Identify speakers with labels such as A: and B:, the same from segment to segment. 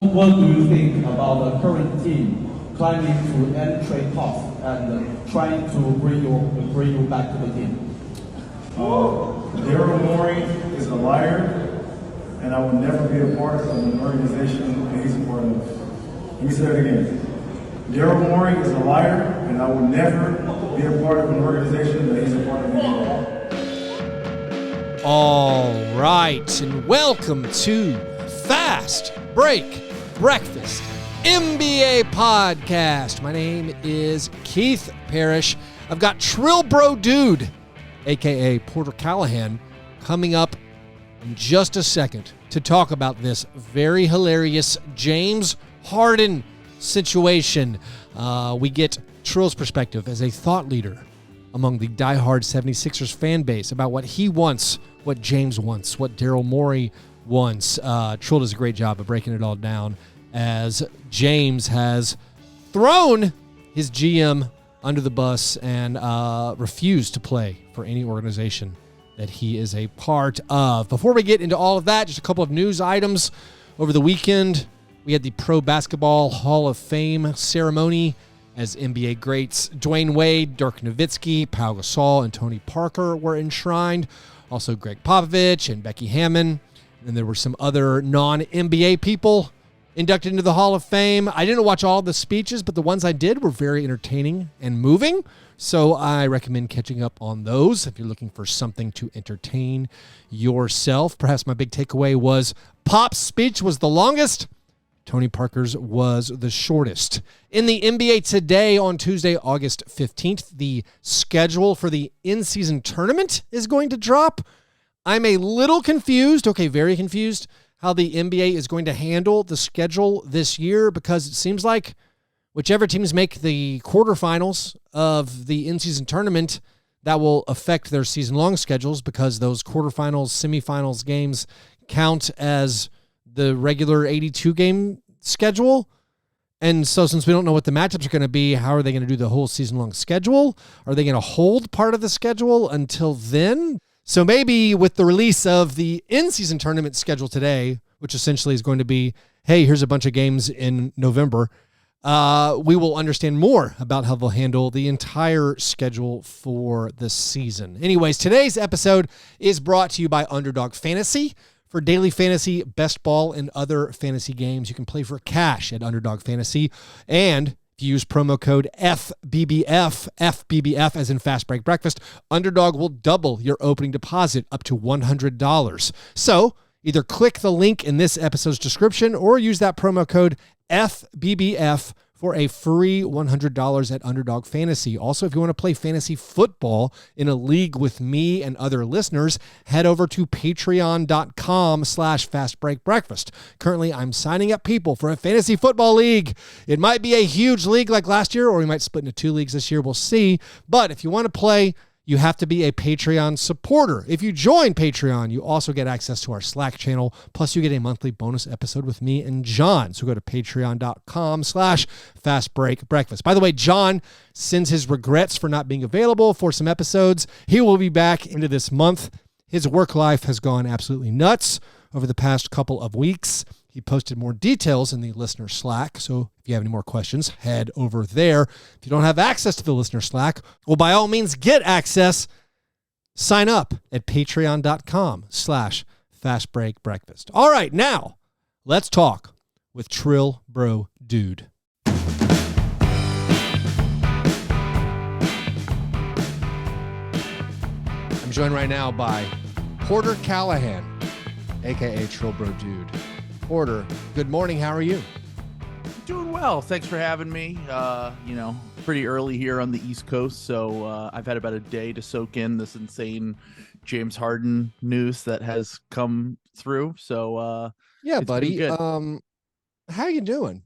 A: What do you think about the current team climbing to end trade talks and trying to bring you back to the team?
B: Daryl Morey is a liar, and I will never be a part of an organization that he's a part of. Let me say that again. Daryl Morey is a liar, and I will never be a part of an organization that he's a part of anymore.
C: All right, and welcome to Fast Break Breakfast NBA Podcast. My name is Keith Parrish. I've got TrillBroDude, a.k.a. Porter Callahan, coming up in just a second to talk about this very hilarious James Harden situation. We get Trill's perspective as a thought leader among the diehard 76ers fan base about what he wants, what James wants, what Daryl Morey wants. Trill does a great job of breaking it all down as James has thrown his GM under the bus and refused to play for any organization that he is a part of. Before we get into all of that, just a couple of news items. Over the weekend, we had the Pro Basketball Hall of Fame ceremony as NBA greats Dwayne Wade, Dirk Nowitzki, Pau Gasol, and Tony Parker were enshrined. Also Greg Popovich and Becky Hammon. And there were some other non-NBA people inducted into the Hall of Fame. I didn't watch all the speeches, but the ones I did were very entertaining and moving. So I recommend catching up on those if you're looking for something to entertain yourself. Perhaps my big takeaway was Pop's speech was the longest. Tony Parker's was the shortest. In the NBA today on Tuesday, August 15th, the schedule for the in-season tournament is going to drop. I'm a little confused, very confused, how the NBA is going to handle the schedule this year because it seems like whichever teams make the quarterfinals of the in-season tournament, that will affect their season-long schedules because those quarterfinals, semifinals games count as the regular 82-game schedule. And so since we don't know what the matchups are going to be, how are they going to do the whole season-long schedule? Are they going to hold part of the schedule until then? So maybe with the release of the in-season tournament schedule today, which essentially is going to be, hey, here's a bunch of games in November, we will understand more about how they'll handle the entire schedule for the season. Anyways, today's episode is brought to you by Underdog Fantasy. For daily fantasy, best ball, and other fantasy games, you can play for cash at Underdog Fantasy. And if you use promo code FBBF as in Fast Break Breakfast, Underdog will double your opening deposit up to $100. So either click the link in this episode's description or use that promo code FBBF for a free $100 at Underdog Fantasy. Also, if you want to play fantasy football in a league with me and other listeners, head over to patreon.com/fastbreakbreakfast. Currently, I'm signing up people for a fantasy football league. It might be a huge league like last year, or we might split into two leagues this year. We'll see. But if you want to play, you have to be a Patreon supporter. If you join Patreon, you also get access to our Slack channel. Plus, you get a monthly bonus episode with me and John. So go to patreon.com/fastbreakbreakfast. By the way, John sends his regrets for not being available for some episodes. He will be back into this month. His work life has gone absolutely nuts over the past couple of weeks. He posted more details in the listener Slack, so if you have any more questions, head over there. If you don't have access to the listener Slack, well, by all means, get access. Sign up at patreon.com/fastbreakbreakfast. All right, now, let's talk with TrillBroDude. I'm joined right now by Porter Callahan, a.k.a. TrillBroDude. Porter, good morning. How are you?
D: Doing well. Thanks for having me. Pretty early here on the East Coast, so I've had about a day to soak in this insane James Harden news that has come through. So
C: yeah, buddy. How you doing?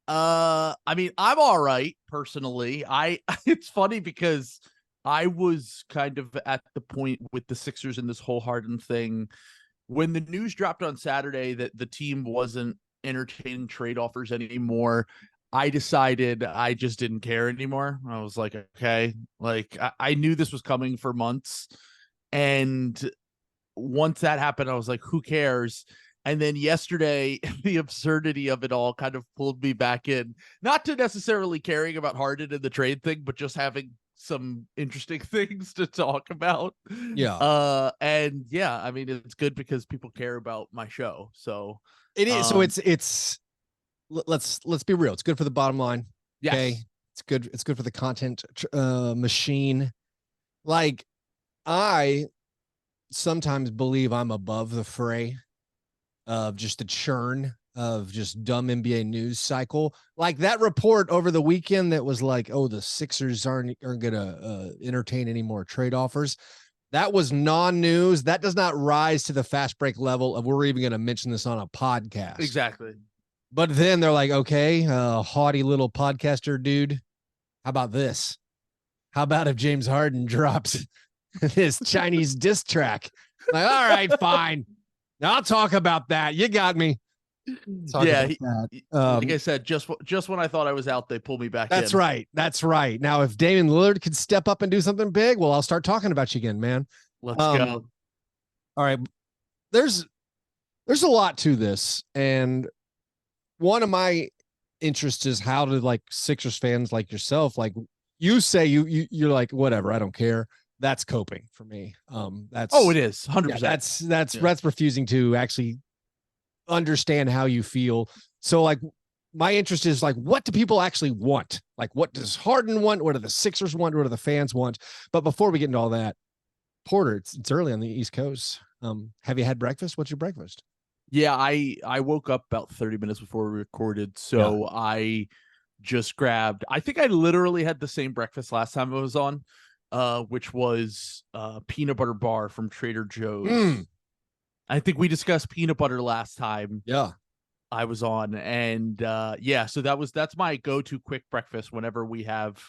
D: I'm all right personally. It's funny because I was kind of at the point with the Sixers and this whole Harden thing when the news dropped on Saturday that the team wasn't entertaining trade offers anymore. I decided I just didn't care anymore. I was like, okay, I knew this was coming for months. And once that happened, I was like, who cares? And then yesterday, the absurdity of it all kind of pulled me back in, not to necessarily caring about Harden and the trade thing, but just having some interesting things to talk about.
C: Yeah.
D: And yeah, I mean, it's good because people care about my show. So
C: it is. So let's be real. It's good for the bottom line.
D: yes.
C: Okay. It's good for the content machine. Like, I sometimes believe I'm above the fray of just the churn of just dumb NBA news cycle. Like that report over the weekend that was like, oh, the Sixers aren't gonna entertain any more trade offers. That was non-news. That does not rise to the fast break level of we're even gonna mention this on a podcast.
D: Exactly.
C: But then they're like, okay, haughty little podcaster dude, how about this? How about if James Harden drops this Chinese diss track? Like, all right, fine. I'll talk about that. You got me.
D: Yeah, like I said, just when I thought I was out, they pulled me back.
C: That's right. That's right. Now, if Damian Lillard could step up and do something big, well, I'll start talking about you again, man.
D: Let's go.
C: All right. There's a lot to this, and one of my interests is how to, like, Sixers fans like yourself, like you say, you're like, whatever, I don't care. That's coping for me. That's
D: it is 100%.
C: That's refusing to actually understand how you feel. So, like, my interest is like, what do people actually want? Like, what does Harden want? What do the Sixers want? What do the fans want? But before we get into all that, Porter, it's early on the East Coast. Have you had breakfast? What's your breakfast?
D: Yeah, I woke up about 30 minutes before we recorded, so yeah. I just grabbed. I think I literally had the same breakfast last time I was on. Which was peanut butter bar from Trader Joe's. I think we discussed peanut butter last time.
C: Yeah,
D: I was on, and so that's my go-to quick breakfast whenever we have,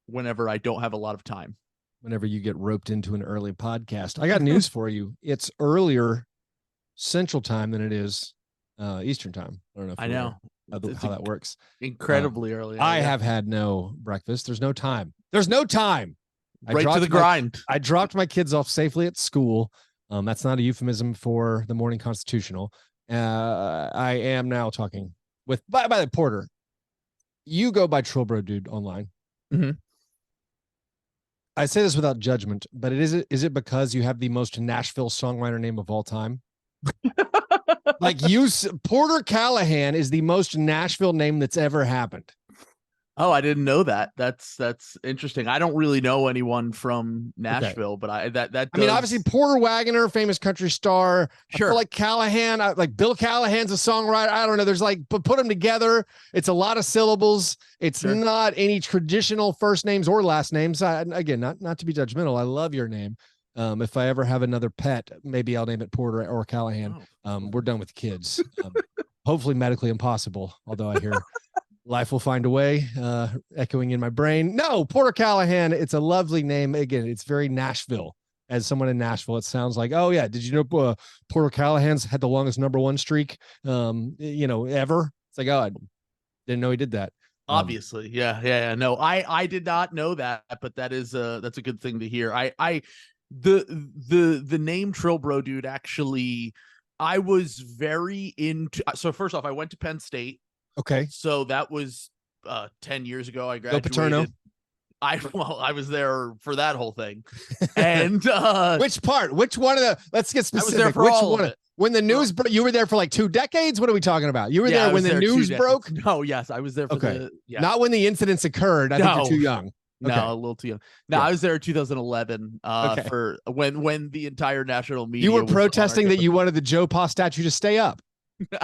D: whenever I don't have a lot of time.
C: Whenever you get roped into an early podcast, I got news for you. It's earlier Central Time than it is Eastern Time. I don't know.
D: I know.
C: How that works.
D: Incredibly early.
C: I have had no breakfast. There's no time.
D: Right to the grind.
C: I dropped my kids off safely at school. That's not a euphemism for the morning constitutional. I am now talking with, by the Porter. You go by TrillBroDude online.
D: Mm-hmm.
C: I say this without judgment, but is it because you have the most Nashville songwriter name of all time? Like, Porter Callahan is the most Nashville name that's ever happened.
D: Oh, I didn't know that. That's interesting. I don't really know anyone from Nashville, but I mean, obviously Porter Wagoner, famous country star.
C: Sure. I feel like Callahan, like Bill Callahan's a songwriter. I don't know. There's like, but put them together. It's a lot of syllables. It's not any traditional first names or last names. Again, not to be judgmental. I love your name. If I ever have another pet, maybe I'll name it Porter or Callahan. We're done with kids. Hopefully medically impossible. Although I hear life will find a way, echoing in my brain. No, Porter Callahan. It's a lovely name. Again, it's very Nashville. As someone in Nashville, it sounds like, oh yeah, did you know Porter Callahan's had the longest #1 streak, ever? It's like, oh, I didn't know he did that.
D: Obviously. Yeah. No, I did not know that, but that's a good thing to hear. The name TrillBroDude, actually, I was very into. So first off, I went to Penn State.
C: Okay.
D: So that was 10 years ago. I graduated.
C: Paterno.
D: I was there for that whole thing. And
C: which part? Which one of the? Let's get specific.
D: I was there for
C: which
D: all
C: one?
D: Of it.
C: When the news broke, you were there for like 2 decades. What are we talking about? You were there when the news broke.
D: No, yes, I was there for
C: not when the incidents occurred. I think you're too young.
D: Okay. No, a little too young. No, I was there in 2011 for when the entire national media.
C: You were protesting that you wanted the Joe Pa statue to stay up.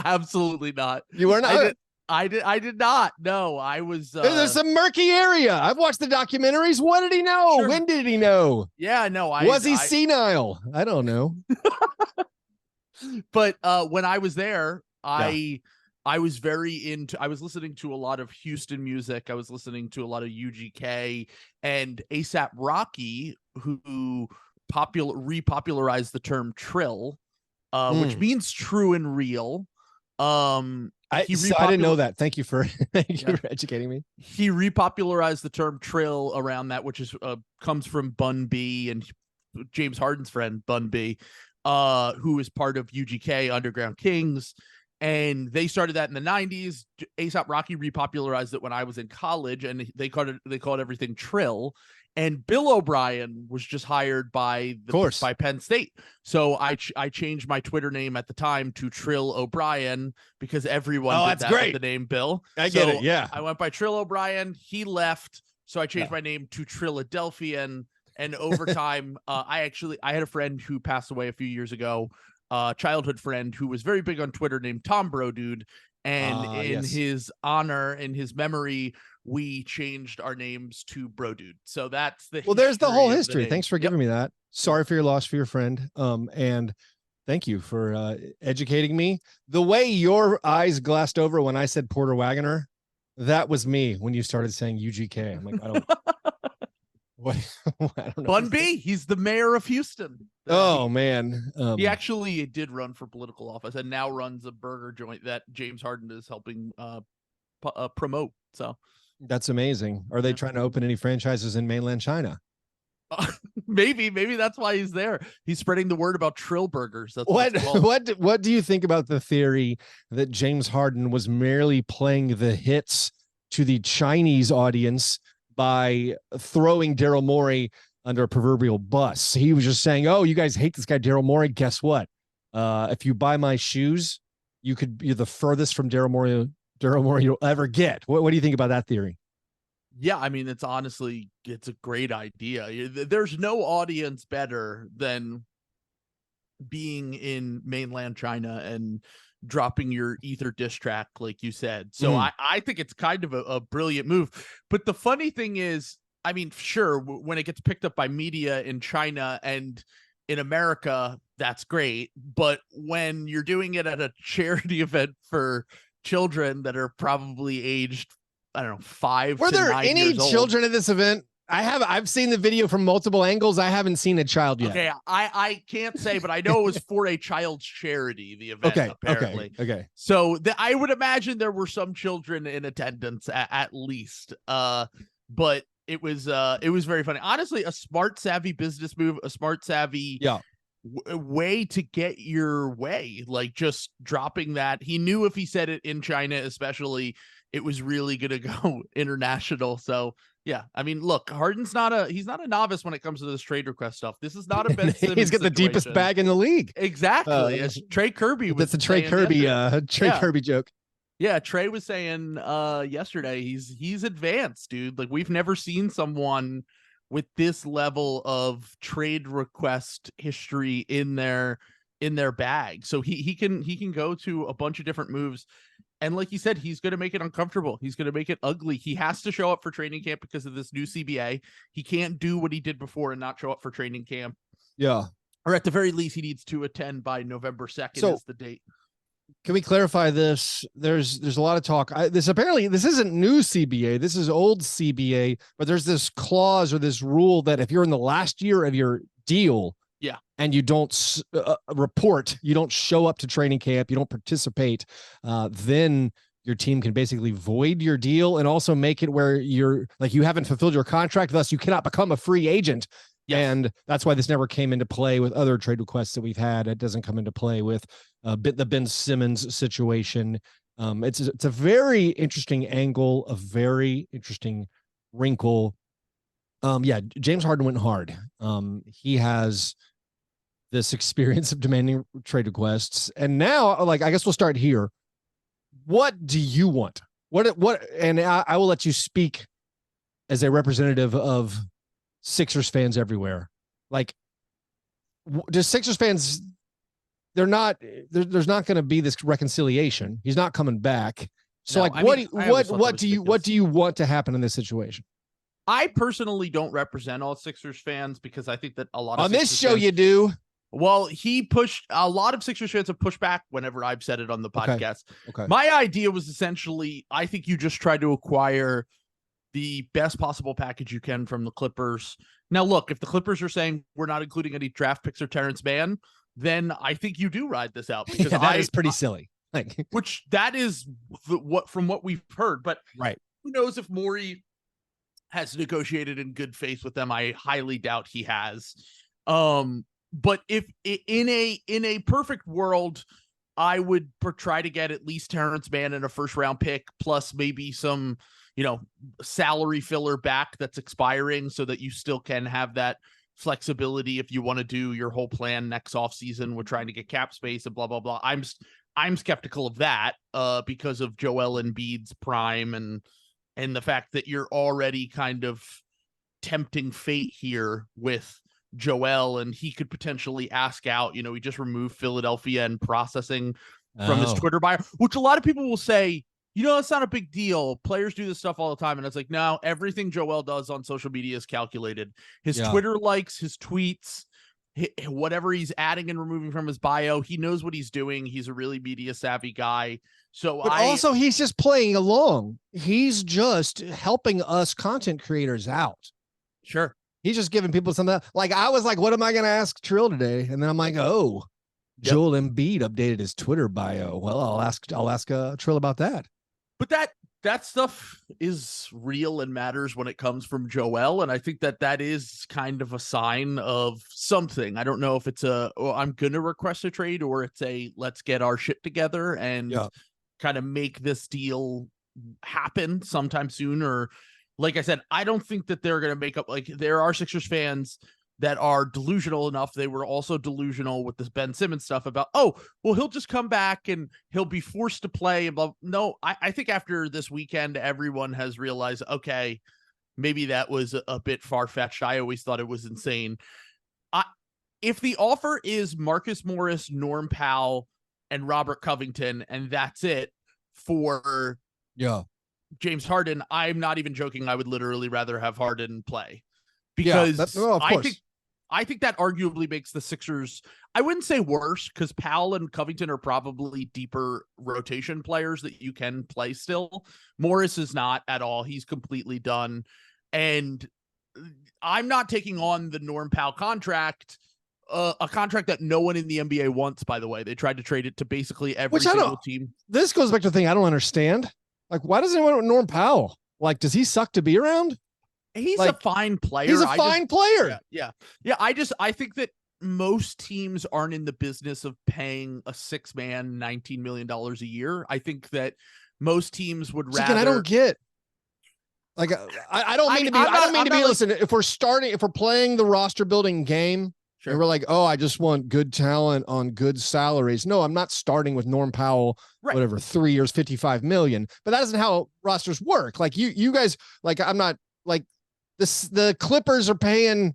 D: Absolutely not.
C: You were not.
D: I did not. No, I was.
C: There's a murky area. I've watched the documentaries. What did he know? Sure. When did he know?
D: Yeah, no.
C: Was he senile? I don't know.
D: But when I was there, I was very into. I was listening to a lot of Houston music. I was listening to a lot of UGK and ASAP Rocky, who repopularized the term trill, which means true and real.
C: I didn't know that. Thank you for educating me.
D: He repopularized the term trill around that, which is comes from Bun B and James Harden's friend Bun B. who is part of UGK, Underground Kings. And they started that in the 90s. A$AP Rocky repopularized it when I was in college, and they called everything Trill. And Bill O'Brien was just hired by Penn State. So I changed my Twitter name at the time to Trill O'Brien because everyone did that with the name Bill.
C: I get it. Yeah.
D: I went by Trill O'Brien. He left. So I changed my name to Trilladelphian. And over time, I had a friend who passed away a few years ago, childhood friend who was very big on Twitter named TrillBroDude. And in his honor, in his memory, we changed our names to BroDude. So that's
C: there's the whole history. Thanks for giving me that. Sorry for your loss for your friend. And thank you for educating me. The way your eyes glassed over when I said Porter Wagoner, that was me when you started saying UGK. I'm like, I don't I don't know.
D: Bun B, he's the mayor of Houston.
C: Man.
D: He actually did run for political office and now runs a burger joint that James Harden is helping promote. So
C: that's amazing. Are they trying to open any franchises in mainland China?
D: Maybe that's why he's there. He's spreading the word about Trill burgers. That's
C: what do you think about the theory that James Harden was merely playing the hits to the Chinese audience by throwing Daryl Morey under a proverbial bus? He was just saying, "Oh, you guys hate this guy Daryl Morey. Guess what? If you buy my shoes, you're the furthest from Daryl Morey you'll ever get." What do you think about that theory?
D: Yeah, I mean, it's a great idea. There's no audience better than being in mainland China and dropping your ether diss track, like you said. So I think it's kind of a brilliant move. But the funny thing is, I mean, sure, when it gets picked up by media in China and in America, that's great. But when you're doing it at a charity event for children that are probably aged, I don't know, 5
C: Were
D: to 9
C: there any
D: years old.
C: children at this event? I've seen the video from multiple angles. I haven't seen a child yet.
D: Okay, I can't say, but I know it was for a child's charity, the event, apparently.
C: Okay.
D: So I would imagine there were some children in attendance at least. But it was very funny. Honestly, a smart, savvy business move, a smart, savvy way to get your way, like just dropping that. He knew if he said it in China, especially, it was really going to go international. So yeah, I mean, look, Harden's he's not a novice when it comes to this trade request stuff. This is not a Ben Simmons
C: He's got the deepest bag in the league.
D: Exactly. As Trey Kirby was
C: That's a Trey Kirby Kirby joke.
D: Yeah, Trey was saying yesterday he's advanced, dude. Like, we've never seen someone with this level of trade request history in their bag. So he can go to a bunch of different moves. And like you said, he's going to make it uncomfortable. He's going to make it ugly. He has to show up for training camp because of this new CBA. He can't do what he did before and not show up for training camp.
C: Yeah.
D: Or at the very least, he needs to attend by November 2nd is the date.
C: Can we clarify this? There's a lot of talk. This isn't new CBA. This is old CBA, but there's this clause or this rule that if you're in the last year of your deal, and you don't report, you don't show up to training camp, you don't participate, then your team can basically void your deal and also make it where you haven't fulfilled your contract, thus you cannot become a free agent. Yes. And that's why this never came into play with other trade requests that we've had. It doesn't come into play with the Ben Simmons situation. It's a very interesting angle, a very interesting wrinkle. James Harden went hard. He has this experience of demanding trade requests. And now, I guess we'll start here. What do you want? And I will let you speak as a representative of Sixers fans everywhere. Like, does Sixers fans, there's not going to be this reconciliation. He's not coming back. So what do you want to happen in this situation?
D: I personally don't represent all Sixers fans because I think that a lot of
C: on this show you do.
D: Well, a lot of Sixers fans have pushed back whenever I've said it on the podcast.
C: Okay.
D: My idea was essentially, I think you just try to acquire the best possible package you can from the Clippers. Now, look, if the Clippers are saying we're not including any draft picks or Terrence Mann, then I think you do ride this out because that is pretty
C: silly.
D: Which that is from what we've heard. But
C: right,
D: who knows if Morey has negotiated in good faith with them? I highly doubt he has. But if in a perfect world, I would try to get at least Terrence Mann in a first round pick, plus maybe some, salary filler back that's expiring, so that you still can have that flexibility if you want to do your whole plan next offseason with trying to get cap space and blah blah blah. I'm skeptical of that because of Joel Embiid's prime and the fact that you're already kind of tempting fate here with Joel, and he could potentially ask out. He just removed Philadelphia and processing from his Twitter bio, which a lot of people will say, it's not a big deal. Players do this stuff all the time. And it's like, no, everything Joel does on social media is calculated. His Twitter likes, his tweets, whatever he's adding and removing from his bio, he knows what he's doing. He's a really media savvy guy. But
C: also he's just playing along. He's just helping us content creators out.
D: Sure.
C: He's just giving people something. Like, I was like, what am I going to ask Trill today? And then I'm like, Joel Embiid updated his Twitter bio. Well, I'll ask Trill about that.
D: But that stuff is real and matters when it comes from Joel. And I think that is kind of a sign of something. I don't know if it's I'm going to request a trade, or it's let's get our shit together and kind of make this deal happen sometime soon. Or like I said, I don't think that they're going to make up. Like, there are Sixers fans that are delusional enough. They were also delusional with this Ben Simmons stuff about, he'll just come back and he'll be forced to play. No, I think after this weekend, everyone has realized, okay, maybe that was a bit far-fetched. I always thought it was insane. If the offer is Marcus Morris, Norm Powell, and Robert Covington, and that's it for James Harden, I'm not even joking. I would literally rather have Harden play, because I think that arguably makes the Sixers, I wouldn't say worse, because Powell and Covington are probably deeper rotation players that you can play still. Morris is not at all. He's completely done. And I'm not taking on the Norm Powell contract, a contract that no one in the NBA wants, by the way. They tried to trade it to basically every single team.
C: This goes back to the thing I don't understand. Like, why does anyone want Norm Powell? Like, does he suck to be around?
D: He's a fine player.
C: He's a fine player.
D: Yeah. I think that most teams aren't in the business of paying a 6-man $19 million a year. I think that most teams would rather.
C: I don't get. Like, I don't mean to be. Listen, if we're playing the roster building game, and we're like, I just want good talent on good salaries. No, I'm not starting with Norm Powell, whatever, 3 years, $55 million. But that isn't how rosters work. Like, you guys, like, I'm not like. The Clippers are paying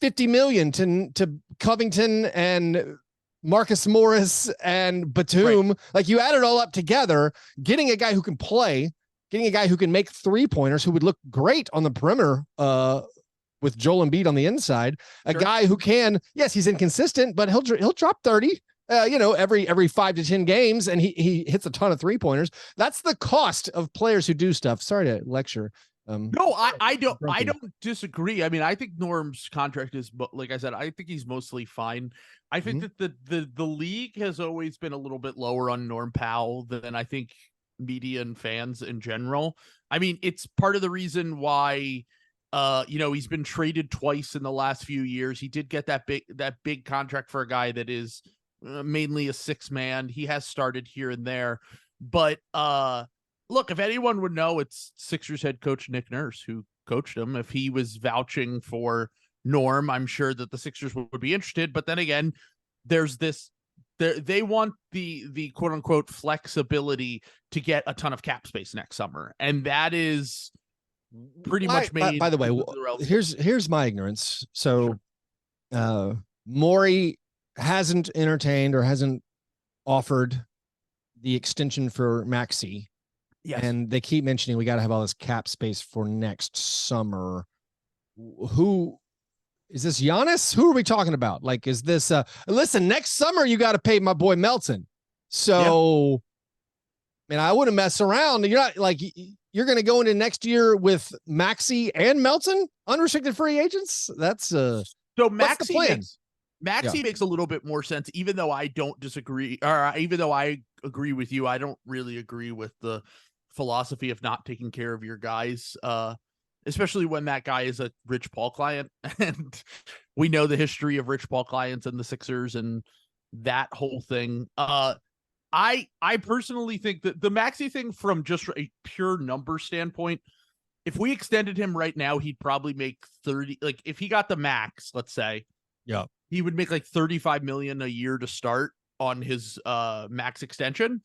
C: $50 million to Covington and Marcus Morris and Batum. Right. Like, you add it all up together, getting a guy who can play, getting a guy who can make 3-pointers, who would look great on the perimeter with Joel Embiid on the inside, a guy who can, yes, he's inconsistent, but he'll drop 30. Every 5 to 10 games, and he hits a ton of 3-pointers. That's the cost of players who do stuff. Sorry to lecture.
D: No, I don't disagree. I mean, I think Norm's contract is, like I said, I think he's mostly fine. I think that the league has always been a little bit lower on Norm Powell than I think media and fans in general. I mean, it's part of the reason why he's been traded twice in the last few years. He did get that big contract for a guy that is mainly a 6-man. He has started here and there, but look, if anyone would know, it's Sixers head coach Nick Nurse who coached him. If he was vouching for Norm, I'm sure that the Sixers would be interested. But then again, there's this. They want the quote unquote flexibility to get a ton of cap space next summer, and that is pretty much made.
C: By the way, here's my ignorance. So, Morey hasn't entertained or hasn't offered the extension for Maxey.
D: Yes.
C: And they keep mentioning we got to have all this cap space for next summer. Who is this? Giannis? Who are we talking about? Like, is this listen, next summer you got to pay my boy Melton. So, man, I wouldn't mess around. You're not like, you're going to go into next year with Maxey and Melton, unrestricted free agents. That's so
D: Maxey makes a little bit more sense, even though I don't disagree, or even though I agree with you. I don't really agree with the philosophy of not taking care of your guys especially when that guy is a Rich Paul client. And we know the history of Rich Paul clients and the Sixers and that whole thing. I personally think that the Maxey thing, from just a pure number standpoint, if we extended him right now, he'd probably make 30. Like if he got the max, let's say,
C: yeah,
D: he would make like 35 million a year to start on his max extension.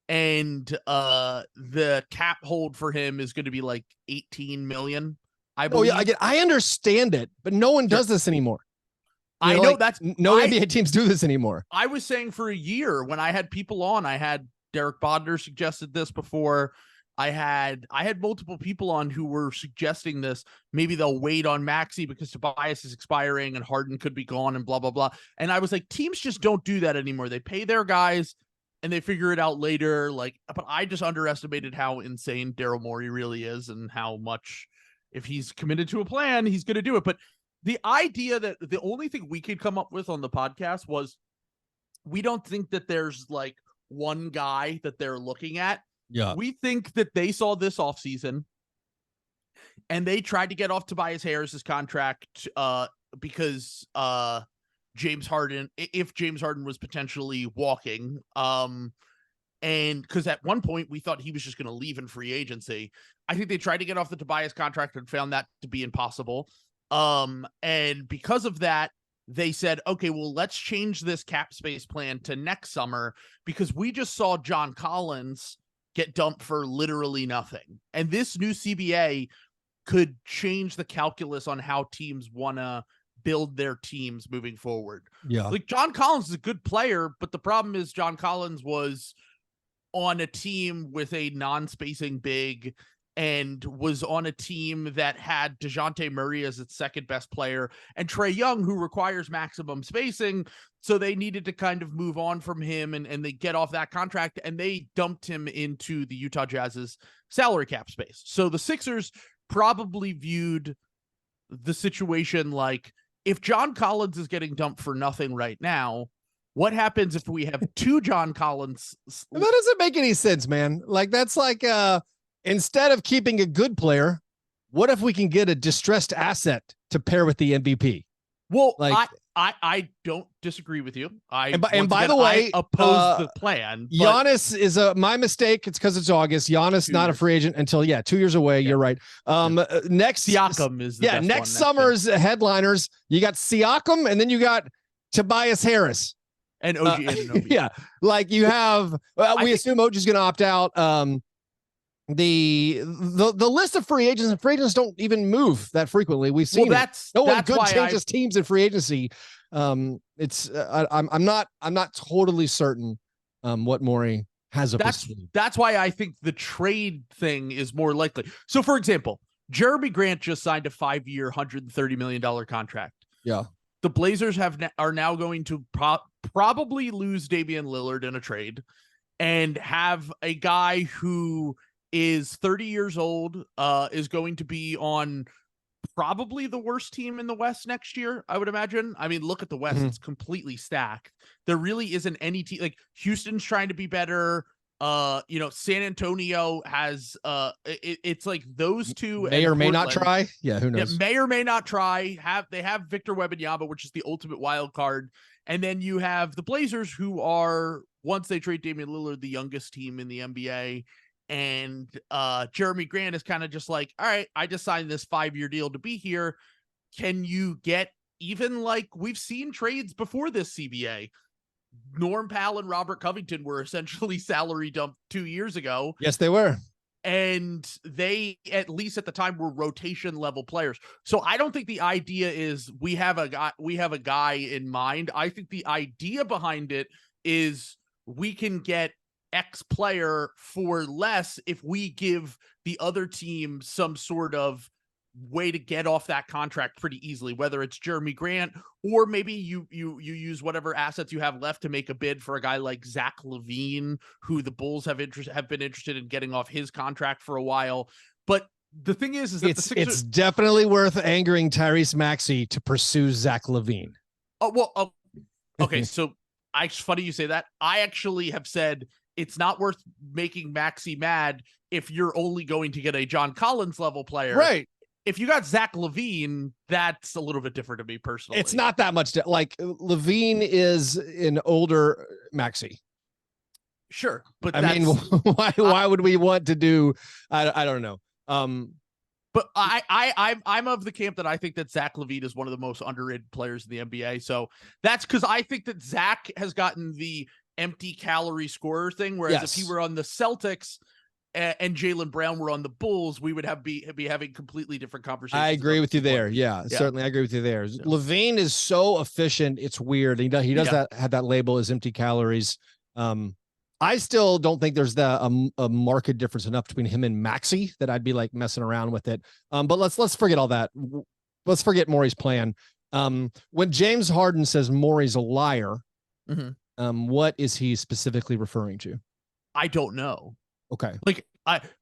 D: And the cap hold for him is going to be like 18 million. I believe.
C: Oh yeah, I understand it, but no one does this anymore.
D: I know like, that's
C: no NBA teams do this anymore.
D: I was saying for a year when I had people on, I had Derek Bodner suggested this before. I had multiple people on who were suggesting this. Maybe they'll wait on Maxey because Tobias is expiring and Harden could be gone and blah, blah, blah. And I was like, teams just don't do that anymore. They pay their guys and they figure it out later. Like, but I just underestimated how insane Daryl Morey really is and how much, if he's committed to a plan, he's going to do it. But the idea that the only thing we could come up with on the podcast was we don't think that there's like one guy that they're looking at.
C: Yeah.
D: We think that they saw this offseason and they tried to get off Tobias Harris's contract because James Harden, if James Harden was potentially walking, and because at one point we thought he was just going to leave in free agency. I think they tried to get off the Tobias contract and found that to be impossible. And because of that, they said, okay, well, let's change this cap space plan to next summer because we just saw John Collins get dumped for literally nothing. And this new CBA could change the calculus on how teams want to build their teams moving forward.
C: Yeah.
D: Like John Collins is a good player, but the problem is John Collins was on a team with a non-spacing big and was on a team that had DeJounte Murray as its second best player and Trae Young, who requires maximum spacing. So they needed to kind of move on from him and they get off that contract and they dumped him into the Utah Jazz's salary cap space. So the Sixers probably viewed the situation like, if John Collins is getting dumped for nothing right now, what happens if we have two John Collins?
C: That doesn't make any sense, man. Like that's like, instead of keeping a good player, what if we can get a distressed asset to pair with the MVP?
D: Well,
C: like,
D: I don't disagree with you.
C: And by the way,
D: I oppose the plan.
C: Giannis is my mistake. It's because it's August. Giannis not a free agent until 2 years away. Yeah. You're right. Next
D: Siakam is the best
C: next summer's headliners. You got Siakam, and then you got Tobias Harris
D: and OG Anunoby.
C: Yeah, like you have. We assume OG's going to opt out. The list of free agents and free agents don't even move that frequently. We've seen no one good changes teams in free agency. It's I'm not totally certain what Morey has up his sleeve.
D: That's why I think the trade thing is more likely. So for example, Jeremy Grant just signed a 5-year, $130 million contract.
C: Yeah.
D: The Blazers are now going to probably lose Damian Lillard in a trade and have a guy who is 30 years old, is going to be on probably the worst team in the West next year, I would imagine. I mean, look at the West. It's completely stacked. There really isn't any team. Like Houston's trying to be better. San Antonio has it's like those two
C: may or may not try. Yeah, who knows?
D: May or may not try. They have Victor Wembanyama, which is the ultimate wild card. And then you have the Blazers, who are, once they trade Damian Lillard, the youngest team in the NBA. And Jeremy Grant is kind of just like, all right, I just signed this 5-year deal to be here. Can you get even like we've seen trades before this CBA? Norm Powell and Robert Covington were essentially salary dumped 2 year ago.
C: Yes, they were.
D: And they, at least at the time, were rotation level players. So I don't think the idea is we have a guy in mind. I think the idea behind it is we can get X player for less if we give the other team some sort of way to get off that contract pretty easily, whether it's Jeremy Grant or maybe you use whatever assets you have left to make a bid for a guy like Zach LaVine, who the Bulls have been interested in getting off his contract for a while. But the thing is that
C: it's definitely worth angering Tyrese Maxey to pursue Zach LaVine.
D: Okay. So it's funny you say that. I actually have said it's not worth making Maxey mad if you're only going to get a John Collins level player.
C: Right.
D: if you got Zach LaVine, that's a little bit different to me personally.
C: It's not that much. Like LaVine is an older Maxey.
D: Sure, but
C: I mean, why would we want to do? I don't know.
D: But I'm of the camp that I think that Zach LaVine is one of the most underrated players in the NBA. So that's because I think that Zach has gotten the empty calorie scorer thing, whereas if he were on the Celtics and Jaylen Brown were on the Bulls, we would be having completely different conversations.
C: I agree with you there. Yeah, certainly, I agree with you there. Yeah. LaVine is so efficient; it's weird. He does have that label as empty calories. I still don't think there's a market difference enough between him and Maxey that I'd be like messing around with it. But let's forget all that. Let's forget Morey's plan. When James Harden says Morey's a liar, what is he specifically referring to?
D: I don't know.
C: Okay.
D: Like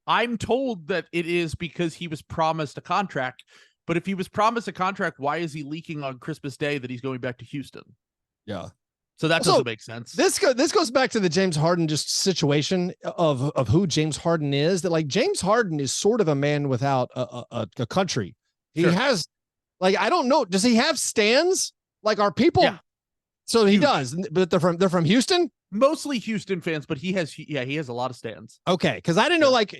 D: I'm told that it is because he was promised a contract, but if he was promised a contract, why is he leaking on Christmas Day that he's going back to Houston?
C: Yeah.
D: So that doesn't make sense.
C: This goes back to the James Harden just situation of who James Harden is. That like James Harden is sort of a man without a country. He has like, I don't know. Does he have stands? Like our people? Yeah. So he does, but they're from Houston?
D: Mostly Houston fans, but he has a lot of stands.
C: Okay. Cause I didn't know, like,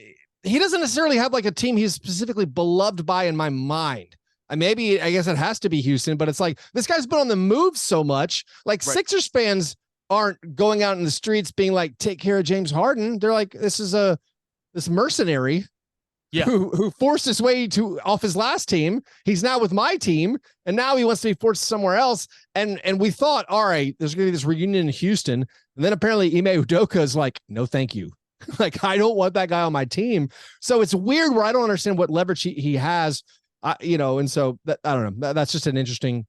C: he doesn't necessarily have like a team he's specifically beloved by in my mind. I guess it has to be Houston, but it's like this guy's been on the move so much. Like Sixers fans aren't going out in the streets being like, take care of James Harden. They're like, this mercenary who forced his way off his last team. He's now with my team, and now he wants to be forced somewhere else. And we thought, all right, there's going to be this reunion in Houston. And then apparently Ime Udoka is like, no, thank you. Like, I don't want that guy on my team. So it's weird where I don't understand what leverage he has. And so I don't know. That's just an interesting.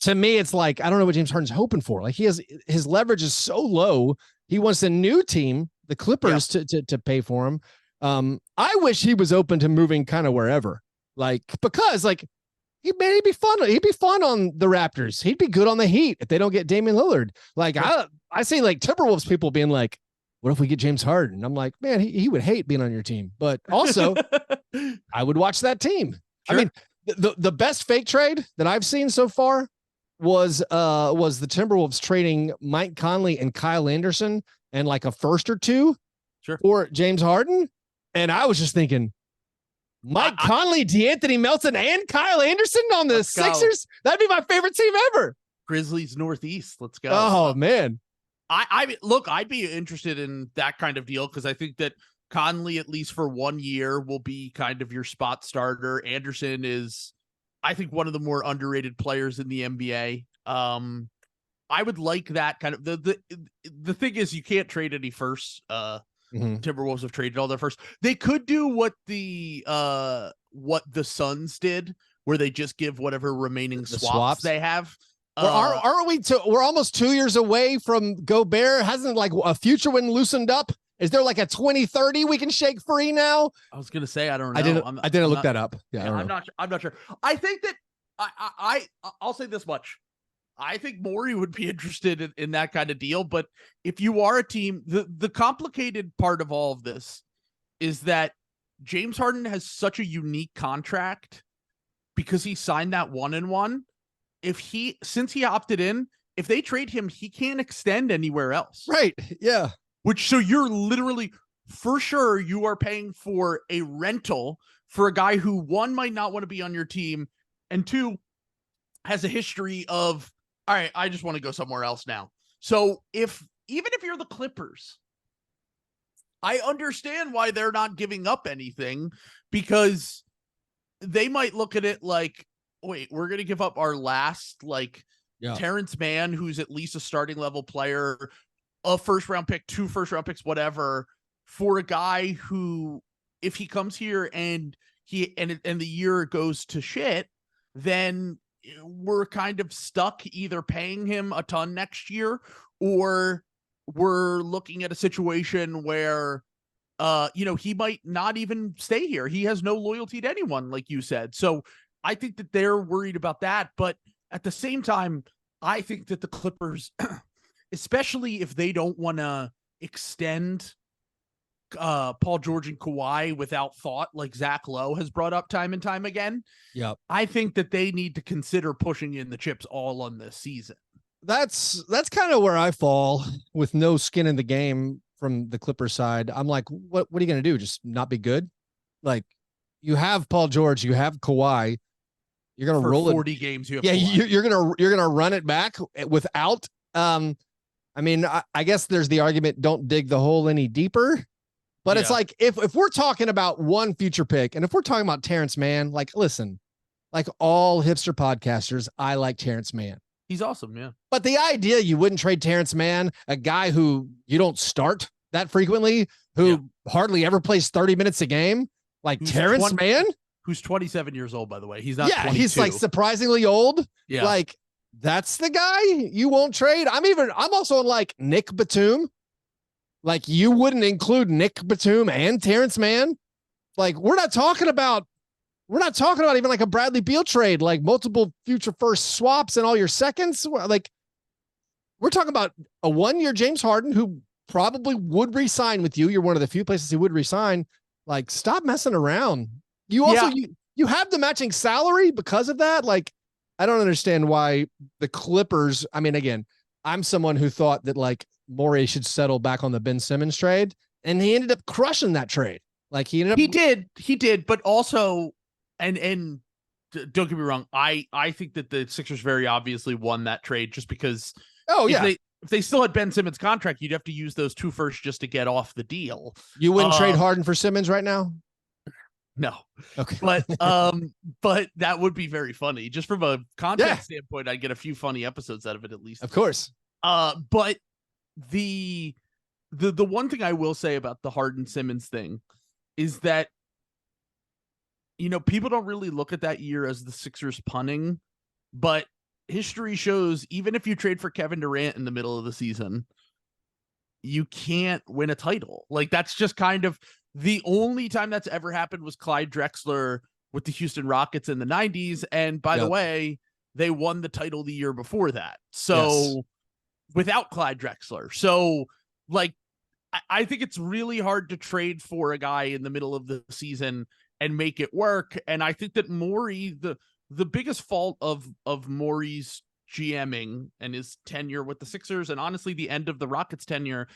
C: To me, it's like I don't know what James Harden's hoping for. Like his leverage is so low. He wants a new team, the Clippers, to pay for him. I wish he was open to moving kind of wherever, like because like he'd be fun. He'd be fun on the Raptors. He'd be good on the Heat if they don't get Damian Lillard. Like I see like Timberwolves people being like, what if we get James Harden? I'm like, man, he would hate being on your team, but also I would watch that team. Sure. I mean, the best fake trade that I've seen so far was the Timberwolves trading Mike Conley and Kyle Anderson and like a first or two for James Harden. And I was just thinking, Mike Conley, DeAnthony Melton, and Kyle Anderson on the Sixers. That'd be my favorite team ever.
D: Grizzlies Northeast. Let's go.
C: Oh man.
D: I'd be interested in that kind of deal because I think that Conley, at least for 1 year, will be kind of your spot starter. Anderson is, I think, one of the more underrated players in the NBA. I would like that kind of the thing is you can't trade any firsts. Timberwolves have traded all their firsts. They could do what the Suns did, where they just give whatever remaining swaps they have.
C: Aren't we? We're almost 2 years away from Gobert. Hasn't like a future one loosened up? Is there like a 2030 we can shake free now?
D: I was gonna say I don't know.
C: I didn't look that up. Yeah,
D: I'm not sure. I think that I'll say this much. I think Morey would be interested in that kind of deal. But if you are a team, the complicated part of all of this is that James Harden has such a unique contract because he signed that 1-1. Since he opted in, if they trade him, he can't extend anywhere else.
C: Right. Yeah.
D: So you're literally, for sure, you are paying for a rental for a guy who, one, might not want to be on your team, and two, has a history of, all right, I just want to go somewhere else now. So even if you're the Clippers, I understand why they're not giving up anything, because they might look at it like, wait, we're going to give up our last, Terrence Mann, who's at least a starting level player, a first round pick, 2 first round picks, whatever, for a guy who, if he comes here and the year goes to shit, then we're kind of stuck either paying him a ton next year, or we're looking at a situation where, he might not even stay here. He has no loyalty to anyone, like you said. So I think that they're worried about that. But at the same time, I think that the Clippers, especially if they don't want to extend Paul George and Kawhi without thought, like Zach Lowe has brought up time and time again.
C: Yep.
D: I think that they need to consider pushing in the chips all on this season.
C: That's kind of where I fall with no skin in the game from the Clippers side. I'm like, what are you going to do? Just not be good? Like, you have Paul George, you have Kawhi. You're going to roll
D: 40 games. You have
C: you're going to run it back without, I mean, I guess there's the argument, don't dig the hole any deeper, but it's like, if we're talking about one future pick, and if we're talking about Terrence Mann, like, listen, like all hipster podcasters, I like Terrence Mann.
D: He's awesome. Yeah.
C: But the idea you wouldn't trade Terrence Mann, a guy who you don't start that frequently, who hardly ever plays 30 minutes a game, like Terrence Mann,
D: who's 27 years old, by the way. He's not 22.
C: He's like surprisingly old.
D: Yeah.
C: Like, that's the guy you won't trade. I'm also on like Nick Batum. Like, you wouldn't include Nick Batum and Terrence Mann. Like, we're not talking about even like a Bradley Beal trade, like multiple future first swaps and all your seconds. Like, we're talking about a 1-year James Harden who probably would re-sign with you. You're one of the few places he would re-sign. Like, stop messing around. You also, you have the matching salary because of that. Like, I don't understand why the Clippers, I mean, again, I'm someone who thought that like Morey should settle back on the Ben Simmons trade, and he ended up crushing that trade. Like, he did, but also, and don't get me wrong, I think that the Sixers very obviously won that trade just because if they still had Ben Simmons' contract, you'd have to use those 2 firsts just to get off the deal. You wouldn't trade Harden for Simmons right now?
D: No.
C: Okay.
D: But that would be very funny. Just from a content standpoint, I'd get a few funny episodes out of it at least.
C: Of course.
D: But the one thing I will say about the Harden Simmons thing is that, you know, people don't really look at that year as the Sixers punning, but history shows even if you trade for Kevin Durant in the middle of the season, you can't win a title. Like, that's just kind of the only time that's ever happened was Clyde Drexler with the Houston Rockets in the 90s. And by the way, they won the title the year before that. So without Clyde Drexler. So like, I think it's really hard to trade for a guy in the middle of the season and make it work. And I think that Morey, the biggest fault of Morey's GMing and his tenure with the Sixers, and honestly the end of the Rockets tenure,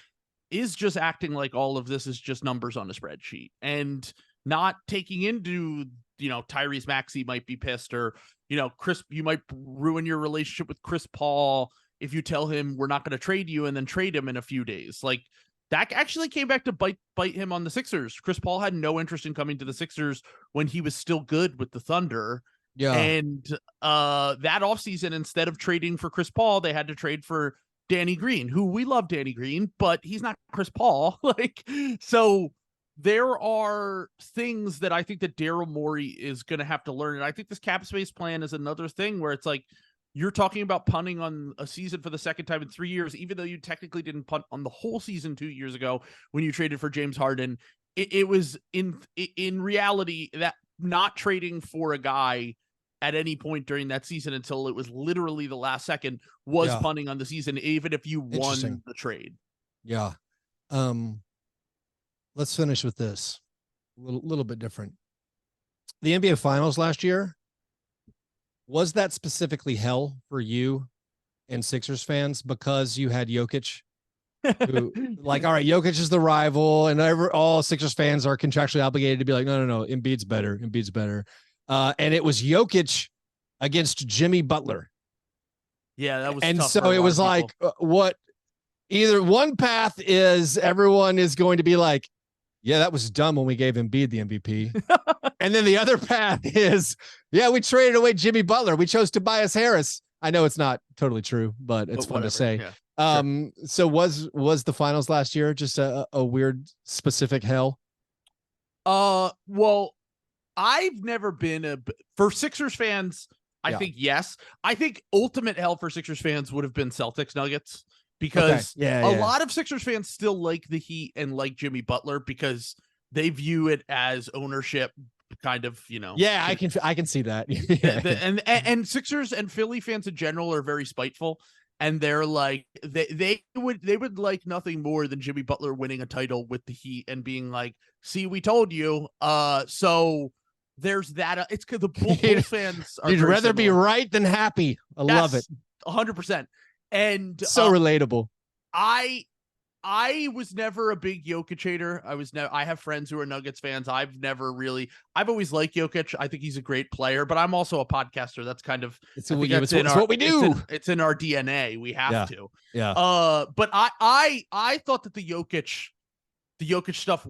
D: is just acting like all of this is just numbers on a spreadsheet and not taking into, you know, Tyrese Maxey might be pissed, or, you know, you might ruin your relationship with Chris Paul if you tell him we're not going to trade you and then trade him in a few days. Like, that actually came back to bite him on the Sixers. Chris Paul had no interest in coming to the Sixers when he was still good with the Thunder. Yeah. And that offseason, instead of trading for Chris Paul, they had to trade for Danny Green, who we love Danny Green, but he's not Chris Paul. Like, so there are things that I think that Daryl Morey is going to have to learn. And I think this cap space plan is another thing where it's like, you're talking about punting on a season for the second time in 3 years, even though you technically didn't punt on the whole season 2 years ago when you traded for James Harden. It was in reality that not trading for a guy at any point during that season until it was literally the last second was punting on the season, even if you won the trade.
C: Yeah. Let's finish with this. A little bit different. The NBA Finals last year, was that specifically hell for you and Sixers fans because you had Jokic? Who, like, all right, Jokic is the rival, and all Sixers fans are contractually obligated to be like, no, Embiid's better. And it was Jokic against Jimmy Butler.
D: Yeah, that was
C: and
D: tough
C: so it was like, what? Either one path is everyone is going to be like, yeah, that was dumb when we gave Embiid the MVP. And then the other path is, yeah, we traded away Jimmy Butler. We chose Tobias Harris. I know it's not totally true, but it's fun to say. Yeah, sure. So was the finals last year just a weird specific hell?
D: Well, I've never been for Sixers fans. I think yes. I think ultimate hell for Sixers fans would have been Celtics Nuggets, because a lot of Sixers fans still like the Heat and like Jimmy Butler because they view it as ownership, kind of, you know.
C: Yeah, I can see that.
D: And Sixers and Philly fans in general are very spiteful. and they're like they would like nothing more than Jimmy Butler winning a title with the Heat and being like, "See, we told you." So there's that. It's because the Bulls fans are
C: you'd rather be right than happy. I love it.
D: 100%. And
C: so relatable.
D: I was never a big Jokic hater. I have friends who are Nuggets fans. I've always liked Jokic. I think he's a great player, but I'm also a podcaster. That's kind of,
C: it's what we do.
D: It's in our DNA. We have to.
C: Yeah.
D: But I thought that the Jokic stuff,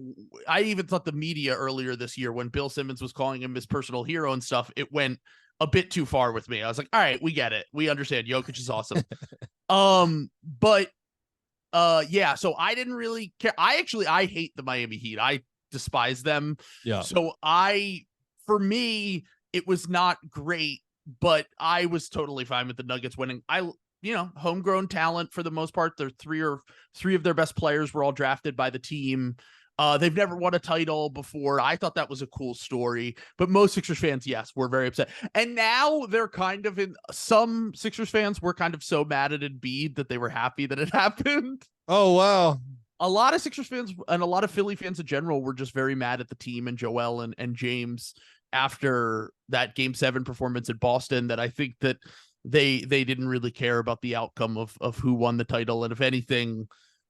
D: I even thought the media earlier this year when Bill Simmons was calling him his personal hero and stuff, it went a bit too far with me. I was like, all right, we get it. We understand. Jokic is awesome. But yeah, so I didn't really care. I hate the Miami Heat. I despise them.
C: Yeah.
D: So for me, it was not great, but I was totally fine with the Nuggets winning. Homegrown talent for the most part. They're three of their best players were all drafted by the team. They've never won a title before. I thought that was a cool story, but most Sixers fans, yes, were very upset. And now they're kind of some Sixers fans were kind of so mad at Embiid that they were happy that it happened.
C: Oh, wow.
D: A lot of Sixers fans and a lot of Philly fans in general were just very mad at the team and Joel and James after that Game 7 performance at Boston, that I think that they didn't really care about the outcome of who won the title. And if anything,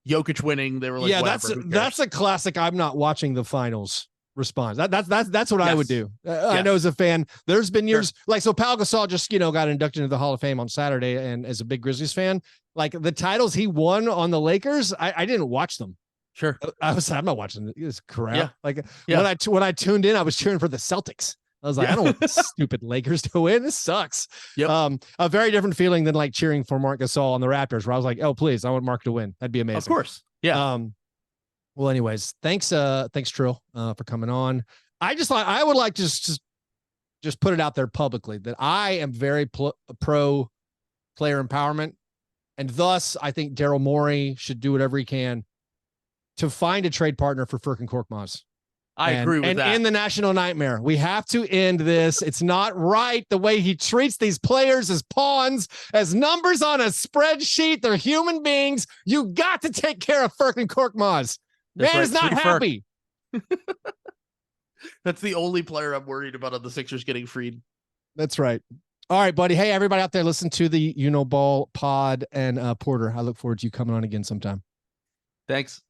D: Jokic winning, they were like,
C: yeah, that's a classic. I'm not watching the finals response. That's what I would do. I know as a fan, there's been years like, so Pau Gasol just, got inducted into the Hall of Fame on Saturday. And as a big Grizzlies fan, like the titles he won on the Lakers, I didn't watch them.
D: Sure.
C: I'm not watching this crap. Yeah. When I tuned in, I was cheering for the Celtics. I was like, I don't want the stupid Lakers to win. This sucks.
D: Yep.
C: A very different feeling than like cheering for Marc Gasol on the Raptors, where I was like, oh, please, I want Marc to win. That'd be amazing.
D: Of course. Yeah.
C: Well, anyways, thanks Trill, for coming on. I would like to just put it out there publicly that I am very pro player empowerment, and thus I think Daryl Morey should do whatever he can to find a trade partner for Furkan Korkmaz.
D: I agree with that.
C: And in the national nightmare, we have to end this. It's not right the way he treats these players as pawns, as numbers on a spreadsheet. They're human beings. You got to take care of Furkan Korkmaz. Man is not happy.
D: That's the only player I'm worried about on the Sixers getting freed.
C: That's right. All right, buddy. Hey, everybody out there, listen to the Ball pod, and Porter, I look forward to you coming on again sometime.
D: Thanks.